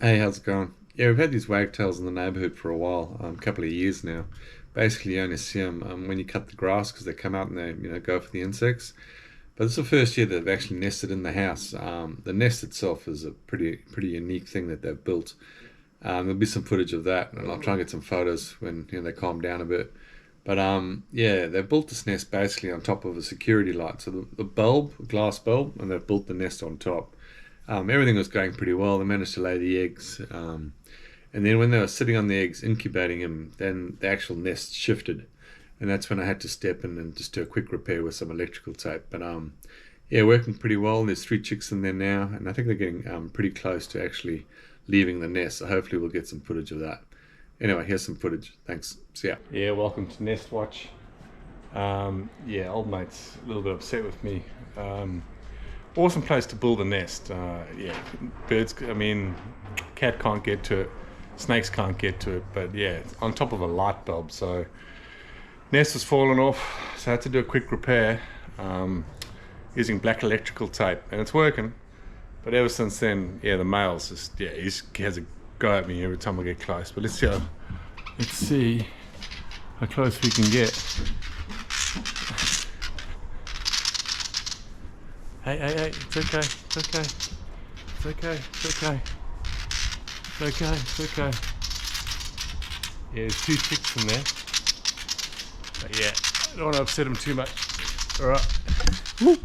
Hey, how's it going? Yeah, we've had these wagtails in the neighbourhood for a while, a couple of years now. Basically, you only see them when you cut the grass because they come out and they, go for the insects. But this is the first year that they've actually nested in the house. The nest itself is a pretty unique thing that they've built. There'll be some footage of that, and I'll try and get some photos when they calm down a bit. But yeah, they've built this nest basically on top of a security light. So the bulb, a glass bulb, and they've built the nest on top. Everything was going pretty well. They managed to lay the eggs. And then when they were sitting on the eggs, incubating them, then the actual nest shifted. And that's when I had to step in and just do a quick repair with some electrical tape. But yeah, working pretty well. There's three chicks in there now, and I think they're getting pretty close to actually leaving the nest. So hopefully we'll get some footage of that. Anyway, here's some footage. Thanks. See ya. Yeah, welcome to Nest Watch. Yeah, old mate's a little bit upset with me. Awesome place to build a nest. Yeah, birds, cat can't get to it, snakes can't get to it, but yeah, it's on top of a light bulb, so nest was falling off, so I had to do a quick repair using black electrical tape, and it's working. But ever since then, yeah, the male's just, yeah, he has a go at me every time I get close. But let's see how close we can get. Hey, it's okay, it's okay, it's okay, it's okay, it's okay, it's okay. Yeah, there's two chicks in there. But yeah, I don't want to upset them too much. Alright. Woo!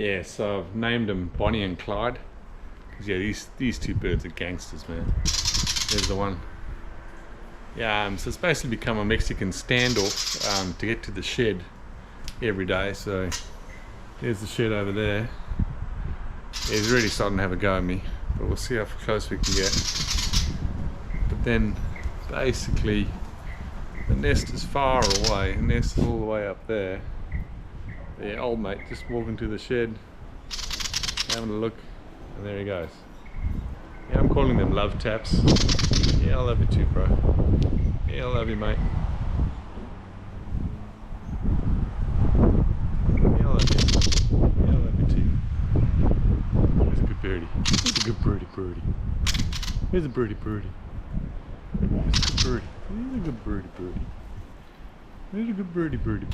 Yeah, so I've named them Bonnie and Clyde. Cause yeah, these two birds are gangsters, man. There's the one. Yeah, so it's basically become a Mexican standoff to get to the shed every day. So there's the shed over there. Yeah, he's really starting to have a go at me, but we'll see how close we can get. But then, basically, the nest is far away. The nest is all the way up there. Yeah, old mate just walking to the shed, having a look, and there he goes. Yeah, I'm calling them love taps. Yeah, I love you too, bro. Yeah, I love you, mate. Yeah, I love you. Yeah, I love you too. Here's a good birdie. Here's a good birdie. Here's a birdie. Here's a good birdie. Here's a good birdie. Here's a good birdie.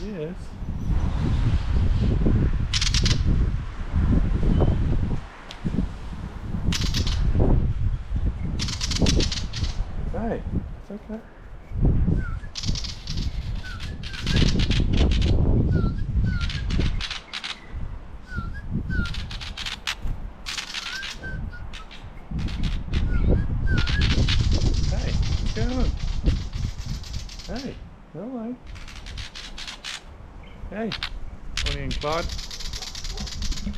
Yes. Hey, it's okay. Hey, what's going on? Hey, hello. Hey, Bonnie and Clyde.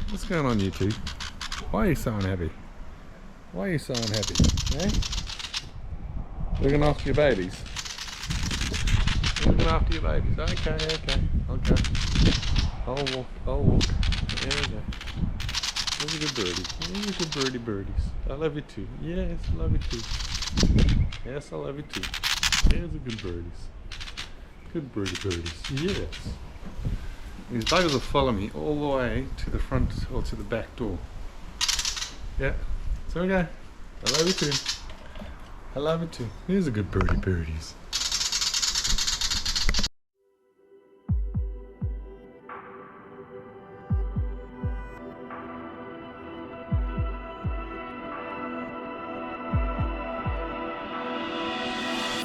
What's going on, you two? Why are you so unhappy? Why are you so unhappy? Eh? Looking after your babies. Looking after your babies. Okay. I'll walk. There we go. There's a good birdie. There's a good birdies. I love you too. Yes, I love you too. Yes, I love you too. There's a good birdies. Good birdies. Yes. These buggers will follow me all the way to the front or to the back door. Yeah. It's okay. I love you too. I love it too. Here's a good birdies.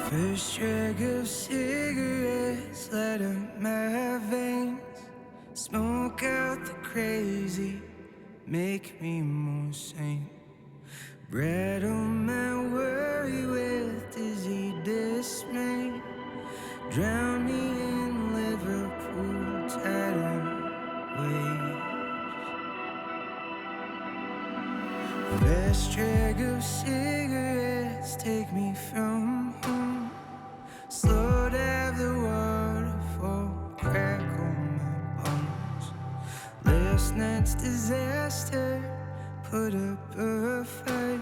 First drag of cigarettes, light up my veins. Smoke out the crazy, make me more sane. Brattle my worry with dizzy dismay. Drown me in Liverpool tidal waves. First drag of cigarettes, take me from home. Slow down the waterfall, crack on my bones. Last night's disaster put up a fight.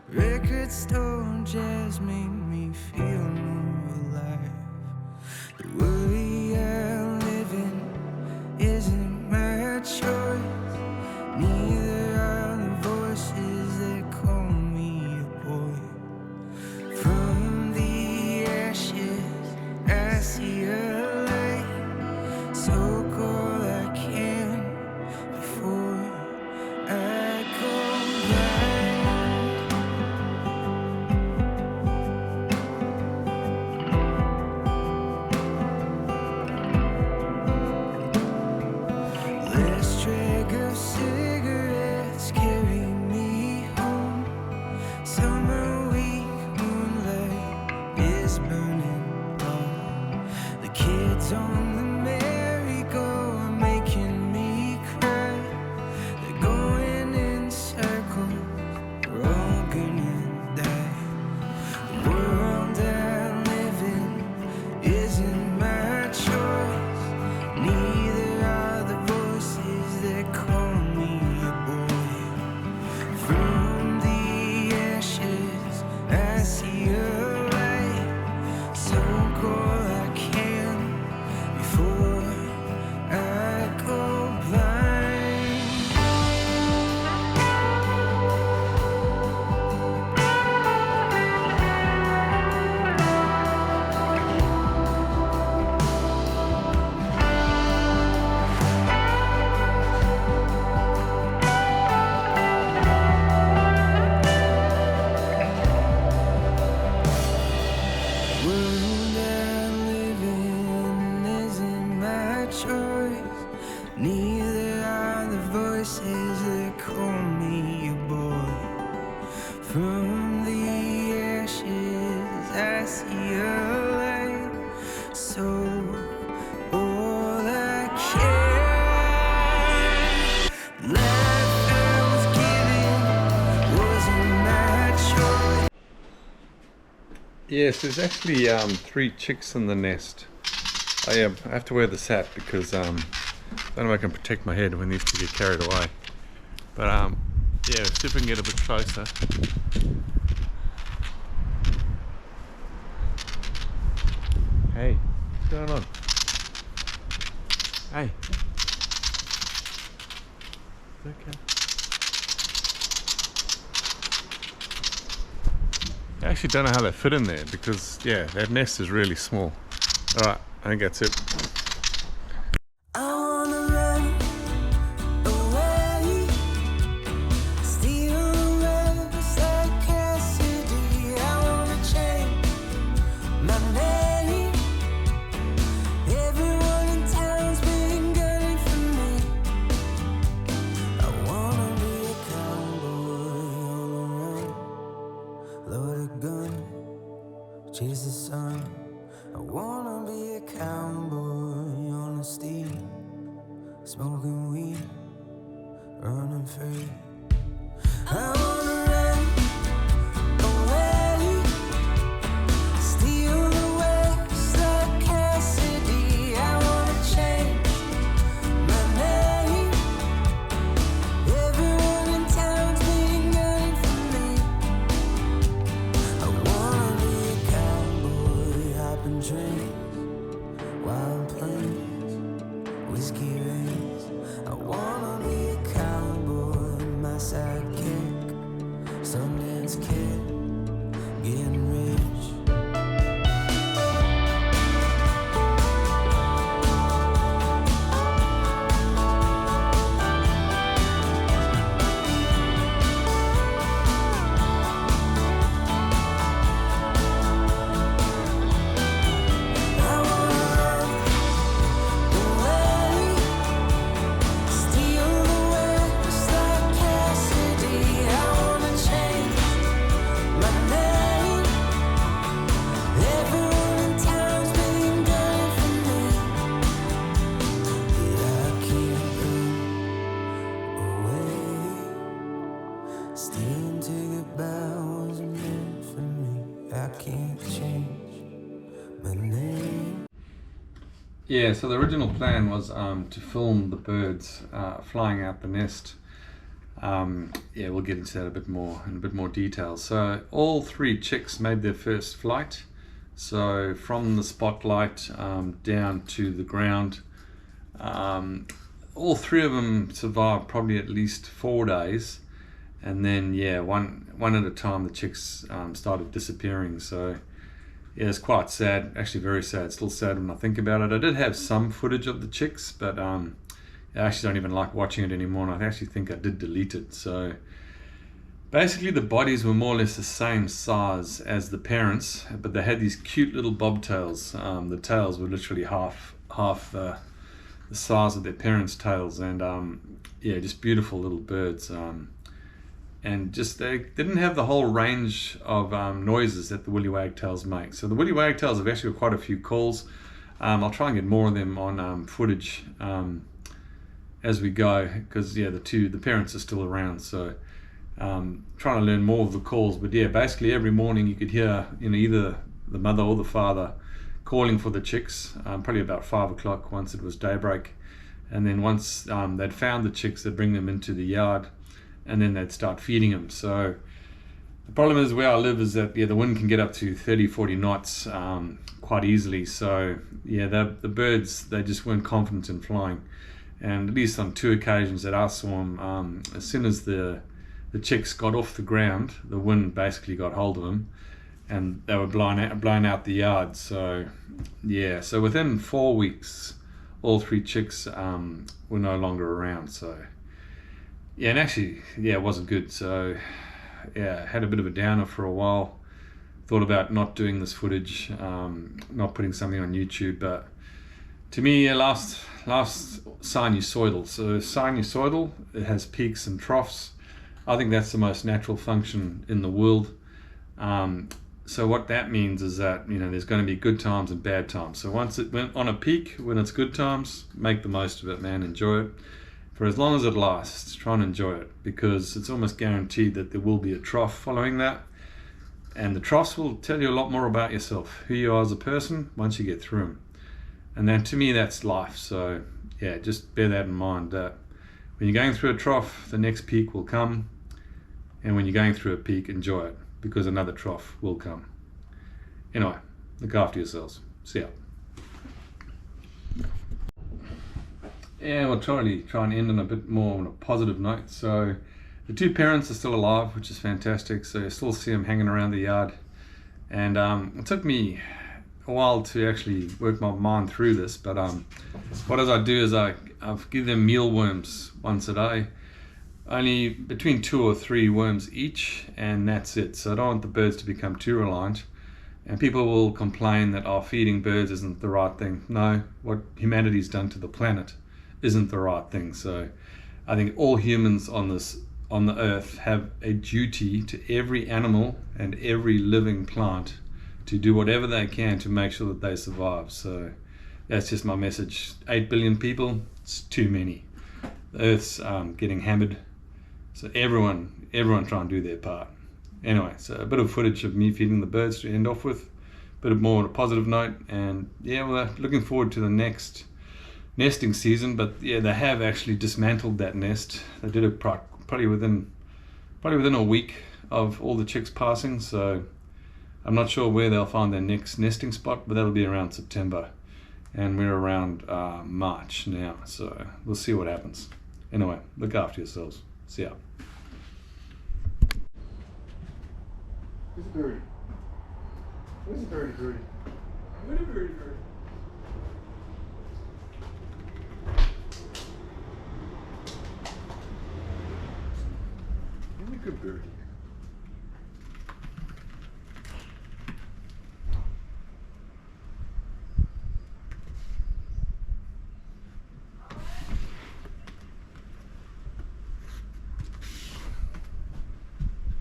Record store jazz made me feel more alive. The worry I live in isn't my choice. Neither are the voices that call me a boy. From the ashes I see a light. Soak all I can before I go blind. Last drag of cigarettes carry me home. Summer week, moonlight is burning low. The kids on the merry-go are making me cry. They're going in circles, we're all gonna die. The world I live in isn't my choice. Neither are the voices that call me a boy. From the ashes I see a light. Soak all I can before I go blind. World I live in isn't my choice. Neither see your light. So all I can, life I was given wasn't my choice. Yes, there's actually 3 chicks in the nest. I have to wear this hat because I don't know if I can protect my head when these two get carried away. But yeah, see if we can get a bit closer. Hey, what's going on? Hey. Okay. I actually don't know how they fit in there because, yeah, that nest is really small. Alright, I think that's it. I wanna run away, steal away beside Cassidy. I wanna change my name. Everyone in town's been gunning for me. I wanna be a cowboy on the run, load a gun, chase the sun. I wanna be a cowboy on a steed, smoking weed, running free. I wanna run away, steal the west like Cassidy. I wanna change my name. Everyone in town's been gunning for me. I wanna be a cowboy, hopping trains, wild plains, whiskey rains. I wanna be a cowboy, my sidekick, Sundance Kid, getting rich. I wanna run away, steal the west like Cassidy. I wanna change my name. Everyone in town's been gunning for me, but I can't run away. Stealing ticket bows are meant for me. I can't change my name. Yeah, so the original plan was to film the birds flying out the nest. Yeah, we'll get into that in a bit more detail. So all 3 chicks made their first flight. So from the spotlight down to the ground, all 3 of them survived probably at least 4 days, and then yeah, one at a time the chicks started disappearing. So yeah, it's quite sad, actually very sad. Still sad when I think about it. I did have some footage of the chicks, but I actually don't even like watching it anymore, and I actually think I did delete it. So basically the bodies were more or less the same size as the parents, but they had these cute little bobtails. The tails were literally half the size of their parents' tails, and yeah, just beautiful little birds. And just they didn't have the whole range of noises that the Willie Wagtails make. So the Willie Wagtails have actually got quite a few calls. I'll try and get more of them on footage as we go, because yeah, the parents are still around. So trying to learn more of the calls. But yeah, basically every morning you could hear, you know, either the mother or the father calling for the chicks. Probably about 5 o'clock once it was daybreak, and then once they'd found the chicks, they'd bring them into the yard, and then they'd start feeding them. So the problem is where I live is that yeah, the wind can get up to 30-40 knots quite easily. So yeah, the birds, they just weren't confident in flying, and at least on 2 occasions that I saw them, as soon as the chicks got off the ground, the wind basically got hold of them, and they were blown out the yard. So yeah, so within 4 weeks, all 3 chicks were no longer around. So yeah, and actually, yeah, it wasn't good. So yeah, had a bit of a downer for a while. Thought about not doing this footage, not putting something on YouTube. But to me, last sinusoidal. So sinusoidal, it has peaks and troughs. I think that's the most natural function in the world. So what that means is that, you know, there's going to be good times and bad times. So once it went on a peak, when it's good times, make the most of it, man. Enjoy it for as long as it lasts. Try and enjoy it, because it's almost guaranteed that there will be a trough following that. And the troughs will tell you a lot more about yourself, who you are as a person, once you get through them. And then to me, that's life. So yeah, just bear that in mind. When you're going through a trough, the next peak will come. And when you're going through a peak, enjoy it, because another trough will come. Anyway, look after yourselves. See ya. Yeah, we'll try and end on a bit more on a positive note. So the two parents are still alive, which is fantastic. So you still see them hanging around the yard. And it took me a while to actually work my mind through this. But what I do is I give them mealworms once a day. Only between 2 or 3 worms each, and that's it. So I don't want the birds to become too reliant. And people will complain that feeding birds isn't the right thing. No, what humanity's done to the planet isn't the right thing. So I think all humans on the earth have a duty to every animal and every living plant to do whatever they can to make sure that they survive. So that's just my message. 8 billion people, it's too many. The earth's getting hammered. So everyone try and do their part. Anyway, so a bit of footage of me feeding the birds to end off with. A bit more on a positive note. And yeah, we're looking forward to the next nesting season. But yeah, they have actually dismantled that nest. They did it probably within a week of all the chicks passing. So I'm not sure where they'll find their next nesting spot, but that'll be around September. And we're around March now. So we'll see what happens. Anyway, look after yourselves. See ya. Where's the birdie? Where's the birdie? Where's the birdie? Where's a good birdie?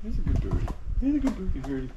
Here's a good birdie. Here's a good birdie.